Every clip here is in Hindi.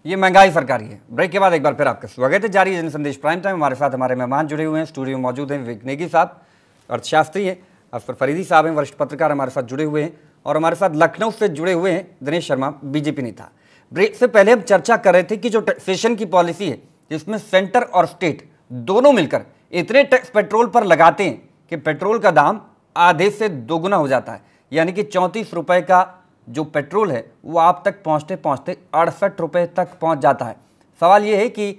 ये महंगाई सरकारी है। ब्रेक के बाद एक बार फिर आपका स्वागत है। जारी जन संदेश प्राइम टाइम। हमारे साथ हमारे मेहमान जुड़े हुए हैं, स्टूडियो में मौजूद हैं विवेक नेगी साहब, अर्थशास्त्री हैं, असफर फरीदी साहब हैं, वरिष्ठ पत्रकार हमारे साथ जुड़े हुए हैं, और हमारे साथ लखनऊ से जुड़े हुए हैं दिनेश शर्मा, बीजेपी नेता। ब्रेक से पहले हम चर्चा कर रहे थे कि जो टैक्सेशन की पॉलिसी है जिसमें सेंटर और स्टेट दोनों मिलकर इतने टैक्स पेट्रोल पर लगाते हैं कि पेट्रोल का दाम आधे से दोगुना हो जाता है, यानी कि 34 रुपये का जो पेट्रोल है वो आप तक पहुंचते पहुंचते 68 रुपये तक पहुंच जाता है। सवाल ये है कि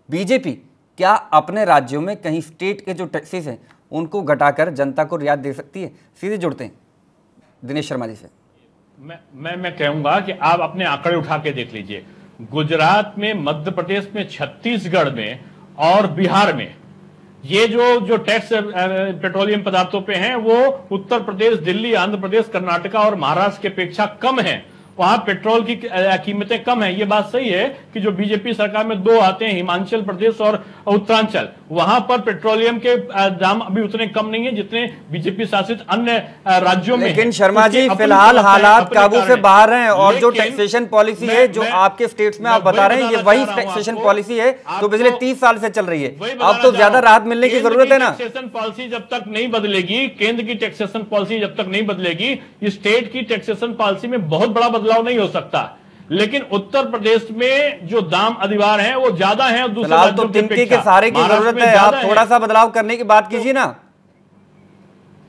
बीजेपी क्या अपने राज्यों में कहीं स्टेट के जो टैक्सेस हैं उनको घटाकर जनता को रियायत दे सकती है? सीधे जुड़ते हैं दिनेश शर्मा जी से। मैं कहूंगा कि आप अपने आंकड़े उठा के देख लीजिए। गुजरात में, मध्य प्रदेश में, छत्तीसगढ़ में और बिहार में ये जो टैक्स पेट्रोलियम पदार्थों पे हैं वो उत्तर प्रदेश, दिल्ली, आंध्र प्रदेश, कर्नाटका और महाराष्ट्र की अपेक्षा कम है। वहां पेट्रोल की कीमतें कम है। ये बात सही है कि जो बीजेपी सरकार में दो आते हैं, हिमाचल प्रदेश और उत्तरांचल, वहां पर पेट्रोलियम के दाम अभी उतने कम नहीं है जितने बीजेपी शासित अन्य राज्यों में। लेकिन शर्मा जी फिलहाल हालात काबू से बाहर हैं, और जो टैक्सेशन पॉलिसी है जो आपके स्टेट्स में आप बता रहे हैं ये वही टैक्सेशन पॉलिसी है जो पिछले 30 साल से चल रही है। अब तो ज्यादा राहत मिलने की जरूरत है ना। टैक्सेशन पॉलिसी जब तक नहीं बदलेगी, केंद्र की टैक्सेशन पॉलिसी जब तक नहीं बदलेगी, स्टेट की टैक्सेशन पॉलिसी में बहुत बड़ा बदलाव नहीं हो सकता। लेकिन उत्तर प्रदेश में जो दाम अधिभार हैं वो ज्यादा हैं और दूसरे तो टिमकी के सहारे की जरूरत है। आप थोड़ा सा बदलाव करने की बात कीजिए ना।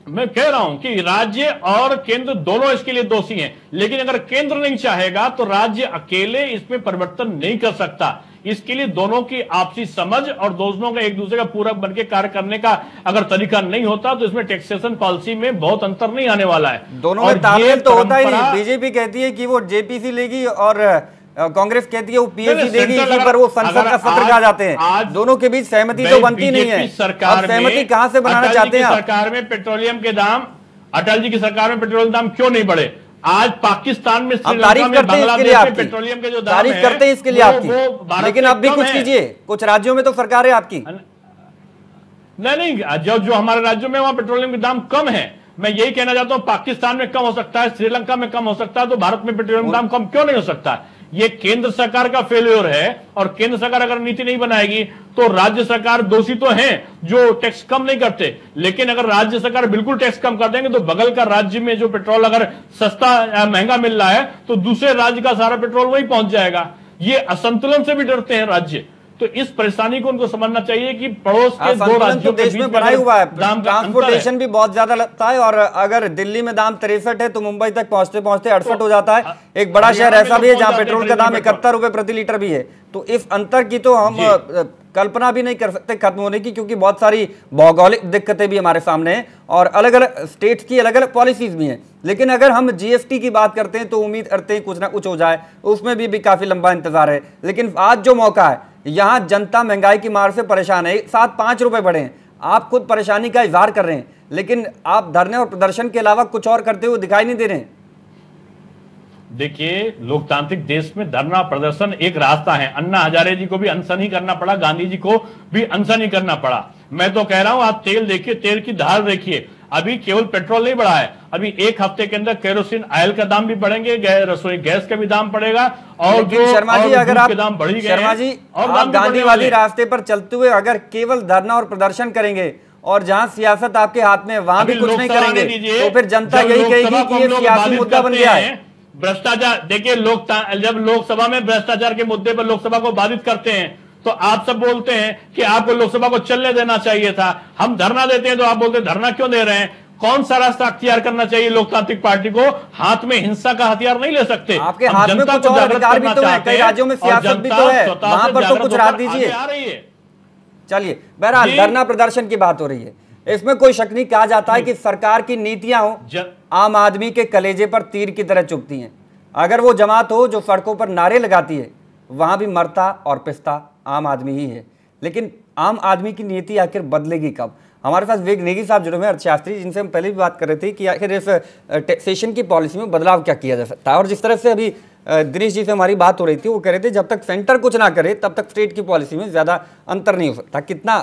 मैं कह रहा हूं कि राज्य और केंद्र दोनों इसके लिए दोषी हैं, लेकिन अगर केंद्र नहीं चाहेगा तो राज्य अकेले इसमें परिवर्तन नहीं कर सकता। इसके लिए दोनों की आपसी समझ और दोनों का एक दूसरे का पूरक बनकर कार्य करने का अगर तरीका नहीं होता तो इसमें टैक्सेशन पॉलिसी में बहुत अंतर नहीं आने वाला है। दोनों में तालमेल तो होता ही नहीं। बीजेपी कहती है कि वो जेपीसी लेगी और कांग्रेस कहती है वो पीएसी देगी, इसी पर वो संसद का सत्र कहा जाते हैं। दोनों के बीच सहमति तो बनती नहीं है। सरकार सहमति कहां से बनाना चाहते हैं? सरकार में पेट्रोलियम के दाम, अटल जी की सरकार में पेट्रोलियम दाम क्यों नहीं बढ़े? आज पाकिस्तान में, तारीफ करते हैं इसके लिए आपकी, पेट्रोलियम के जो दाम तारीफ करते हैं इसके लिए आपकी, लेकिन अब भी कुछ कीजिए। कुछ राज्यों में तो सरकार है आपकी। नहीं, जो हमारे राज्यों में वहां पेट्रोलियम के दाम कम है। मैं यही कहना चाहता हूं, पाकिस्तान में कम हो सकता है, श्रीलंका में कम हो सकता है, तो भारत में पेट्रोलियम दाम कम क्यों नहीं हो सकता? ये केंद्र सरकार का फेल्योर है, और केंद्र सरकार अगर नीति नहीं बनाएगी तो राज्य सरकार दोषी तो हैं जो टैक्स कम नहीं करते, लेकिन अगर राज्य सरकार बिल्कुल टैक्स कम कर देंगे तो बगल का राज्य में जो पेट्रोल अगर सस्ता महंगा मिल रहा है तो दूसरे राज्य का सारा पेट्रोल वही पहुंच जाएगा। ये असंतुलन से भी डरते हैं राज्य। तो इस परेशानी को उनको समझना चाहिए कि पड़ोस के दो राज्यों के देश में बनाया हुआ है, दाम ट्रांसपोर्टेशन भी बहुत ज्यादा लगता है, और अगर दिल्ली में दाम 63 है तो मुंबई तक पहुंचते पहुंचते 68 हो जाता है। एक बड़ा शहर ऐसा भी है जहां पेट्रोल का दाम 71 रुपए प्रति लीटर भी है। तो इस अंतर की तो हम कल्पना भी नहीं कर सकते खत्म होने की, क्योंकि बहुत सारी भौगोलिक दिक्कतें भी हमारे सामने हैं और अलग अलग स्टेट्स की अलग अलग पॉलिसीज भी हैं। लेकिन अगर हम जीएसटी की बात करते हैं तो उम्मीद करते हैं कुछ ना कुछ हो जाए, उसमें भी काफी लंबा इंतजार है। लेकिन आज जो मौका है, यहाँ जनता महंगाई की मार से परेशान है। 7-5 रुपए बढ़े हैं, आप खुद परेशानी का इजहार कर रहे हैं, लेकिन आप धरने और प्रदर्शन के अलावा कुछ और करते हुए दिखाई नहीं दे रहे हैं। देखिए, लोकतांत्रिक देश में धरना प्रदर्शन एक रास्ता है। अन्ना हजारे जी को भी अनशन ही करना पड़ा, गांधी जी को भी अनशन ही करना पड़ा। मैं तो कह रहा हूं, आप तेल देखिए, तेल की धार देखिए। अभी केवल पेट्रोल नहीं बढ़ा है, अभी एक हफ्ते के अंदर केरोसिन ऑयल का दाम भी बढ़ेंगे, रसोई गैस का भी दाम पड़ेगा, और जो शर्मा जी अगर आप दाम बढ़ी गए, शर्मा जी आप गांधीवादी रास्ते पर चलते हुए अगर केवल धरना और प्रदर्शन करेंगे और जहां सियासत आपके हाथ में वहां भी कुछ नहीं करेंगे तो फिर जनता यही कहेगी कि ये सियासी मुद्दा बन गया है। भ्रष्टाचार देखिए, जब लोकसभा में भ्रष्टाचार के मुद्दे पर लोकसभा को बाधित करते हैं तो आप सब बोलते हैं कि आपको लोकसभा को चलने देना चाहिए था। हम धरना देते हैं तो आप बोलते हैं धरना क्यों दे रहे हैं? कौन सा रास्ता अख्तियार करना चाहिए लोकतांत्रिक पार्टी को? हाथ में हिंसा का हथियार नहीं ले सकते। आपके हाथ में कुछ और अधिकार भी तो है, कई राज्यों में सियासत भी तो है, वहां पर तो कुछ राहत दीजिए। चलिए, बहरहाल धरना प्रदर्शन की बात हो रही है, इसमें कोई शक नहीं। कहा जाता है कि सरकार की नीतियां हो आम आदमी के कलेजे पर तीर की तरह चुभती हैं। अगर वो जमात हो जो सड़कों पर नारे लगाती है, वहां भी मरता और पिसता आम आदमी ही है। लेकिन आम आदमी की नीति आखिर बदलेगी कब? हमारे पास विवेक नेगी साहब जुड़े हुए हैं, अर्थशास्त्री, जिनसे हम पहले भी बात कर रहे थे कि आखिर इस टैक्सेशन की पॉलिसी में बदलाव क्या किया जा सकता है। और जिस तरह से अभी दिनेश जी से हमारी बात हो रही थी, वो कह रहे थे जब तक सेंटर कुछ ना करे तब तक स्टेट की पॉलिसी में ज़्यादा अंतर नहीं हो सकता। कितना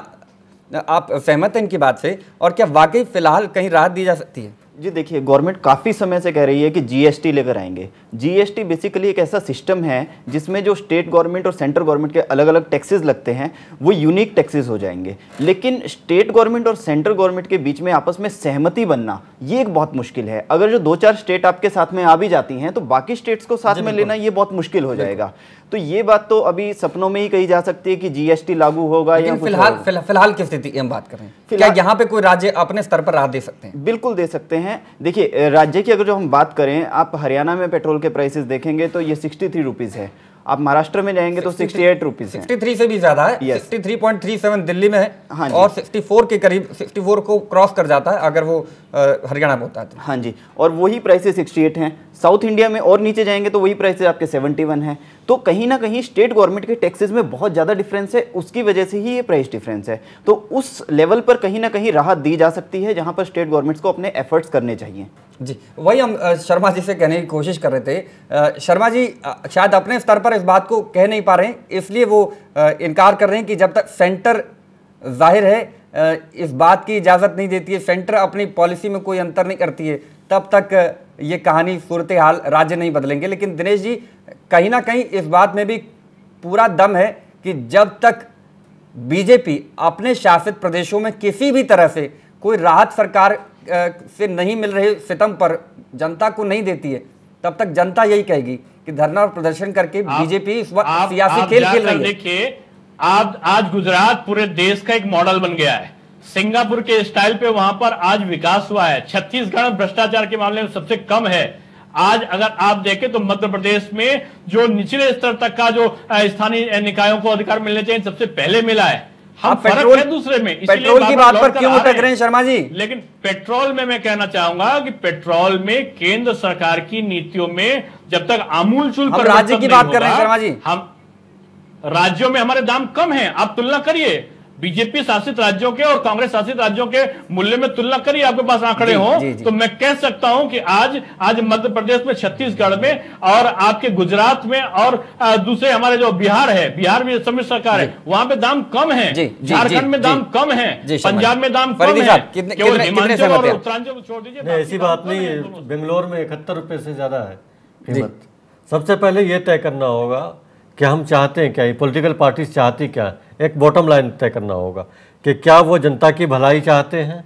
आप सहमत हैं इनकी बात से, और क्या वाकई फिलहाल कहीं राहत दी जा सकती है? जी देखिए, गवर्नमेंट काफ़ी समय से कह रही है कि जीएसटी लेकर आएंगे। जीएसटी बेसिकली एक ऐसा सिस्टम है जिसमें जो स्टेट गवर्नमेंट और सेंट्रल गवर्नमेंट के अलग अलग टैक्सेस लगते हैं वो यूनिक टैक्सेस हो जाएंगे। लेकिन स्टेट गवर्नमेंट और सेंट्रल गवर्नमेंट के बीच में आपस में सहमति बनना ये एक बहुत मुश्किल है। अगर जो 2-4 स्टेट आपके साथ में आ भी जाती हैं तो बाकी स्टेट्स को साथ में लेना ये बहुत मुश्किल हो जाएगा। तो ये बात तो अभी सपनों में ही कही जा सकती है कि जीएसटी लागू होगा या फिलहाल की स्थिति हम बात कर रहे हैं, क्या यहाँ पे कोई राज्य अपने स्तर पर राहत दे सकते हैं? बिल्कुल दे सकते हैं। देखिए, राज्य की अगर जो हम बात करें, आप हरियाणा में पेट्रोल के प्राइसेस देखेंगे तो ये 63 रुपीज़ है। आप महाराष्ट्र में जाएंगे तो 68 रुपीज़ है। 63 से भी ज्यादा है। 63.37 दिल्ली में है। हाँ जी। और 64 के करीब, 64 को क्रॉस कर जाता है अगर वो हरियाणा में होता है। हाँ जी, और वही प्राइसेस 68 हैं। साउथ इंडिया में और नीचे जाएंगे तो वही प्राइसेस आपके 71 हैं। तो कहीं ना कहीं स्टेट गवर्नमेंट के टैक्सेस में बहुत ज़्यादा डिफरेंस है, उसकी वजह से ही ये प्राइस डिफरेंस है। तो उस लेवल पर कहीं ना कहीं राहत दी जा सकती है जहाँ पर स्टेट गवर्नमेंट्स को अपने एफर्ट्स करने चाहिए। जी, वही हम शर्मा जी से कहने की कोशिश कर रहे थे। शर्मा जी शायद अपने स्तर पर इस बात को कह नहीं पा रहे हैं, इसलिए वो इनकार कर रहे हैं कि जब तक सेंटर जाहिर है इस बात की इजाज़त नहीं देती है, सेंटर अपनी पॉलिसी में कोई अंतर नहीं करती है, तब तक ये कहानी सूरत हाल राज्य नहीं बदलेंगे। लेकिन दिनेश जी, कहीं ना कहीं इस बात में भी पूरा दम है कि जब तक बीजेपी अपने शासित प्रदेशों में किसी भी तरह से कोई राहत सरकार से नहीं मिल रहे सितम पर जनता को नहीं देती है, तब तक जनता यही कहेगी कि धरना और प्रदर्शन करके बीजेपी इस वक्त सियासी खेल खेल रही है। देखिए, आज गुजरात पूरे देश का एक मॉडल बन गया है। सिंगापुर के स्टाइल पे वहां पर आज विकास हुआ है। छत्तीसगढ़ भ्रष्टाचार के मामले में सबसे कम है। आज अगर आप देखें तो मध्य प्रदेश में जो निचले स्तर तक का जो स्थानीय निकायों को अधिकार मिलने चाहिए सबसे पहले मिला है। हम फर्क है दूसरे में, पेट्रोल की बात पर क्यों अटक रहे हैं शर्मा जी? लेकिन पेट्रोल में मैं कहना चाहूंगा कि पेट्रोल में केंद्र सरकार की नीतियों में जब तक आमूलचूल पर राज्य की बात कर रहे हैं शर्मा जी, हम राज्यों में हमारे दाम कम हैं। आप तुलना करिए बीजेपी शासित राज्यों के और कांग्रेस शासित राज्यों के मूल्य में तुलना करिए, आपके पास आंकड़े हो तो मैं कह सकता हूं कि आज मध्य प्रदेश में, छत्तीसगढ़ में और आपके गुजरात में और दूसरे हमारे जो बिहार है, बिहार में सम्मिश्र सरकार है, वहां पे दाम कम है। झारखंड में दाम कम है, पंजाब में दाम कम है। केवल हिमाचल और उत्तरांचल को छोड़ दीजिए। ऐसी बात नहीं है, बेंगलोर में 71 रुपए से ज्यादा है कीमत। सबसे पहले ये तय करना होगा कि हम चाहते हैं क्या, ये पॉलिटिकल पार्टीज चाहती क्या। एक बॉटम लाइन तय करना होगा कि क्या वो जनता की भलाई चाहते हैं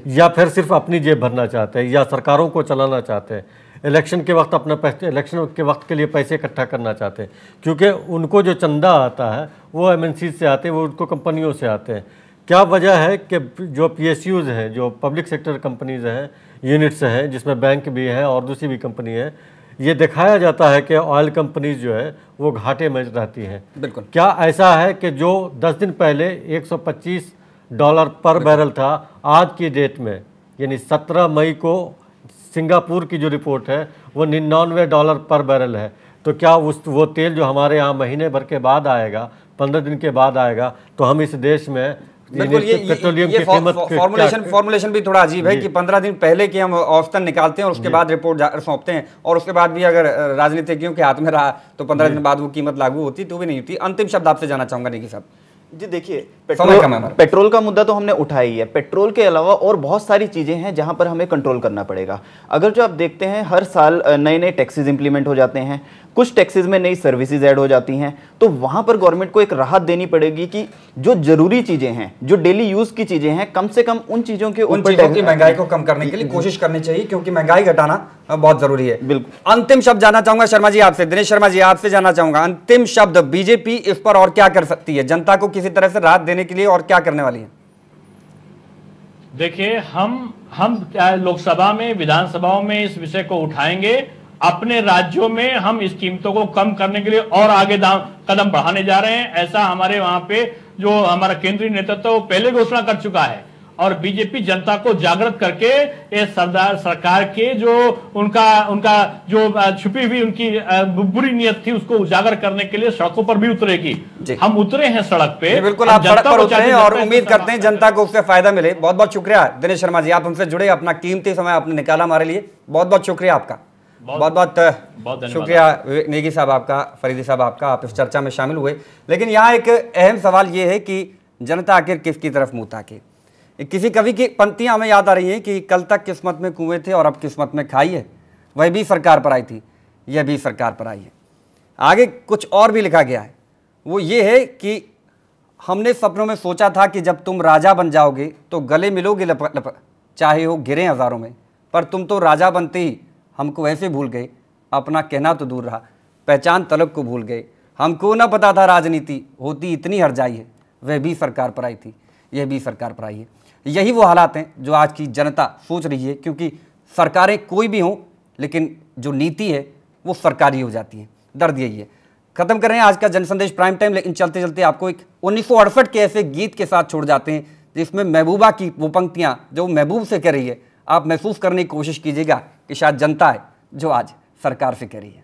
या फिर सिर्फ अपनी जेब भरना चाहते हैं या सरकारों को चलाना चाहते हैं, इलेक्शन के वक्त अपना इलेक्शन के वक्त के लिए पैसे इकट्ठा करना चाहते हैं। क्योंकि उनको जो चंदा आता है वो एमएनसी से आते हैं, वो उनको कंपनियों से आते हैं। क्या वजह है कि जो पीएसयूज हैं, जो पब्लिक सेक्टर कंपनीज हैं, यूनिट्स हैं, जिसमें बैंक भी है और दूसरी भी कंपनी है, ये दिखाया जाता है कि ऑयल कंपनीज जो है वो घाटे में रहती हैं। बिल्कुल। क्या ऐसा है कि जो 10 दिन पहले $125 पर बैरल था, आज की डेट में यानी 17 मई को सिंगापुर की जो रिपोर्ट है वो $99 पर बैरल है। तो क्या वो तेल जो हमारे यहाँ महीने भर के बाद आएगा, 15 दिन के बाद आएगा, तो हम इस देश में बिल्कुल पेट्रोलियम की कीमत फॉर्मुलेशन भी थोड़ा अजीब है कि 15 दिन पहले की हम औसतन निकालते हैं और उसके बाद रिपोर्ट सौंपते हैं, और उसके बाद भी अगर राजनीतिज्ञों के हाथ में रहा तो 15 दिन बाद वो कीमत लागू होती तो भी नहीं होती। अंतिम शब्द आपसे जाना चाहूंगा नेगी साहब। जी देखिए, पेट्रोल का मुद्दा तो हमने उठाई है। पेट्रोल के अलावा और बहुत सारी चीज़ें हैं जहां पर हमें कंट्रोल करना पड़ेगा। अगर जो आप देखते हैं हर साल नए नए टैक्सेस इंप्लीमेंट हो जाते हैं, कुछ टैक्सेस में नई सर्विसेज ऐड हो जाती हैं, तो वहां पर गवर्नमेंट को एक राहत देनी पड़ेगी कि जो जरूरी चीज़ें हैं, जो डेली यूज़ की चीज़ें हैं, कम से कम उन चीज़ों के ऊपर महंगाई को कम करने के लिए कोशिश करनी चाहिए, क्योंकि महंगाई घटाना बहुत जरूरी है। बिल्कुल। अंतिम शब्द जाना चाहूंगा शर्मा जी आपसे, दिनेश शर्मा जी आपसे जाना चाहूंगा, अंतिम शब्द, बीजेपी इस पर और क्या कर सकती है, जनता को किसी तरह से राहत देने के लिए और क्या करने वाली है? देखिए, हम लोकसभा में, विधानसभाओं में इस विषय को उठाएंगे। अपने राज्यों में हम इस कीमतों को कम करने के लिए और आगे कदम बढ़ाने जा रहे हैं। ऐसा हमारे वहां पे जो हमारा केंद्रीय नेतृत्व वो पहले घोषणा कर चुका है, और बीजेपी जनता को जागृत करके ये सरकार के जो उनका जो छुपी हुई उनकी बुरी नीयत थी उसको उजागर करने के लिए सड़कों पर भी उतरेगी। हम उतरे हैं सड़क पे। बिल्कुल, आप सड़क पर उतरे हैं और उम्मीद करते हैं जनता को उससे फायदा मिले। बहुत बहुत शुक्रिया दिनेश शर्मा जी, आप हमसे जुड़े, अपना कीमती समय आपने निकाला हमारे लिए, बहुत बहुत शुक्रिया आपका। बहुत बहुत शुक्रिया नेगी साहब आपका, फरीदी साहब आपका, आप इस चर्चा में शामिल हुए। लेकिन यहाँ एक अहम सवाल ये है कि जनता आखिर किसकी तरफ मुंह ताके। किसी कवि की पंक्तियां हमें याद आ रही हैं कि कल तक किस्मत में कुएं थे और अब किस्मत में खाई है, वह भी सरकार पर आई थी, यह भी सरकार पर आई है। आगे कुछ और भी लिखा गया है, वो ये है कि हमने सपनों में सोचा था कि जब तुम राजा बन जाओगे तो गले मिलोगे चाहे हो गिरे हजारों में, पर तुम तो राजा बनते ही हमको ऐसे भूल गए, अपना कहना तो दूर रहा, पहचान तलब को भूल गए। हमको ना पता था राजनीति होती इतनी हरजाई है, वह भी सरकार पर आई थी, यह भी सरकार पर आई है। यही वो हालात हैं जो आज की जनता सोच रही है, क्योंकि सरकारें कोई भी हों लेकिन जो नीति है वो सरकारी हो जाती है। दर्द यही है। खत्म कर रहे हैं आज का जनसंदेश प्राइम टाइम, लेकिन चलते चलते आपको एक 1968 के ऐसे गीत के साथ छोड़ जाते हैं जिसमें महबूबा की वो पंक्तियां जो महबूब से कह रही है, आप महसूस करने की कोशिश कीजिएगा कि शायद जनता है जो आज सरकार से कह रही है।